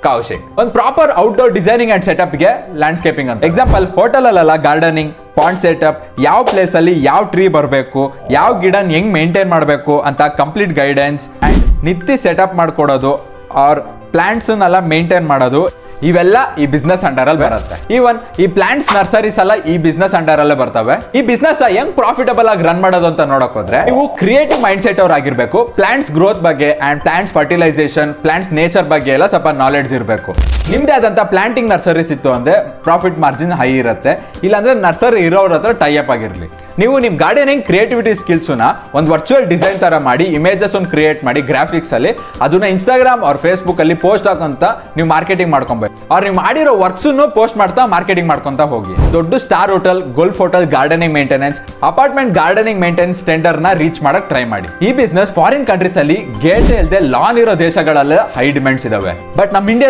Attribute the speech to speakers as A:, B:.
A: ಕೌಶಿಕ್. ಒಂದು proper outdoor designing and setup ಗೆ landscaping ಅಂತ. ಎಕ್ಸಾಂಪಲ್, ಹೋಟೆಲ್ ಅಲ್ಲ ಗಾರ್ಡನಿಂಗ್, ಪಾಂಡ್ ಸೆಟಪ್, ಯಾವ ಪ್ಲೇಸ್ ಅಲ್ಲಿ ಯಾವ ಟ್ರೀ ಬರಬೇಕು, ಯಾವ ಗಿಡನ ಹೆಂಗ್ ಮೇಂಟೈನ್ ಮಾಡಬೇಕು ಅಂತ ಕಂಪ್ಲೀಟ್ ಗೈಡೆನ್ಸ್ ಅಂಡ್ ನಿತ್ಯ ಸೆಟಪ್ ಮಾಡ್ಕೊಡೋದು ಆರ್ ಪ್ಲಾಂಟ್ಸ್ ಮೇಂಟೈನ್ ಮಾಡೋದು, ಇವೆಲ್ಲ ಈ ಬಿಸ್ನೆಸ್ ಅಂಡರ್ ಅಲ್ಲಿ ಬರುತ್ತೆ. ಈವನ್ ಈ ಪ್ಲಾಂಟ್ಸ್ ನರ್ಸರೀಸ್ ಎಲ್ಲ ಈ ಬಿಸ್ನೆಸ್ ಅಂಡರ್ ಅಲ್ಲೇ ಬರ್ತವೆ. ಈ ಬಿಸ್ನೆಸ್ ಹೆಂಗ್ ಪ್ರಾಫಿಟಬಲ್ ಆಗಿ ರನ್ ಮಾಡೋದು ಅಂತ ನೋಡಕ್ ಹೋದ್ರೆ, ನೀವು ಕ್ರಿಯೇಟಿವ್ ಮೈಂಡ್ ಸೆಟ್ ಅವ್ರು ಆಗಿರ್ಬೇಕು. ಪ್ಲಾಂಟ್ಸ್ ಗ್ರೋತ್ ಬಗ್ಗೆ and plants fertilisation, plants nature ಬಗ್ಗೆ ಎಲ್ಲ ಸ್ವಲ್ಪ ನಾಲೆಡ್ಜ್ ಇರಬೇಕು. ನಿಮ್ದೇ ಆದಂತ ಪ್ಲಾಂಟಿಂಗ್ ನರ್ಸರೀಸ್ ಇತ್ತು ಅಂದ್ರೆ ಪ್ರಾಫಿಟ್ ಮಾರ್ಜಿನ್ ಹೈ ಇರುತ್ತೆ. ಇಲ್ಲಾಂದ್ರೆ ನರ್ಸರಿ ಇರೋರ ಹತ್ರ ಟೈ ಅಪ್ ಆಗಿರ್ಲಿ. ನೀವು ನಿಮ್ ಗಾರ್ಡನಿಂಗ್ ಕ್ರಿಯೇಟಿವಿಟಿ ಸ್ಕಿಲ್ಸ್ ಒಂದು ವರ್ಚುವಲ್ ಡಿಸೈನ್ ತರ ಮಾಡಿ, ಇಮೇಜಸ್ ಒಂದು ಕ್ರಿಯೇಟ್ ಮಾಡಿ ಗ್ರಾಫಿಕ್ಸ್ ಅಲ್ಲಿ, ಅದನ್ನ ಇನ್ಸ್ಟಾಗ್ರಾಮ್ ಅವ್ರ ಫೇಸ್ಬುಕ್ ಅಲ್ಲಿ ಪೋಸ್ಟ್ ಹಾಕಂತ ನೀವು ಮಾರ್ಕೆಟಿಂಗ್ ಮಾಡ್ಕೊಬೇಕು. ಅವ್ರು ನೀವು ಮಾಡಿರೋ ವರ್ಕ್ಸ್ ಪೋಸ್ಟ್ ಮಾಡ್ತಾ ಮಾರ್ಕೆಟಿಂಗ್ ಮಾಡ್ಕೊಂತ ಹೋಗಿ. ದೊಡ್ಡ star hotel, golf hotel gardening maintenance, apartment gardening maintenance tender ನ ರೀಚ್ ಮಾಡಕ್ ಟ್ರೈ ಮಾಡಿ. ಈ ಬಿಸ್ನೆಸ್ ಫಾರಿನ್ ಕಂಟ್ರೀಸ್ ಅಲ್ಲಿ ಗೇಟ್ ಇಲ್ಲದೆ ಲಾನ್ ಇರೋ ದೇಶಗಳಲ್ಲಿ ಹೈ ಡಿಮ್ಯಾಂಡ್ಸ್ ಇದಾವೆ. ಬಟ್ ನಮ್ಮ ಇಂಡಿಯಾ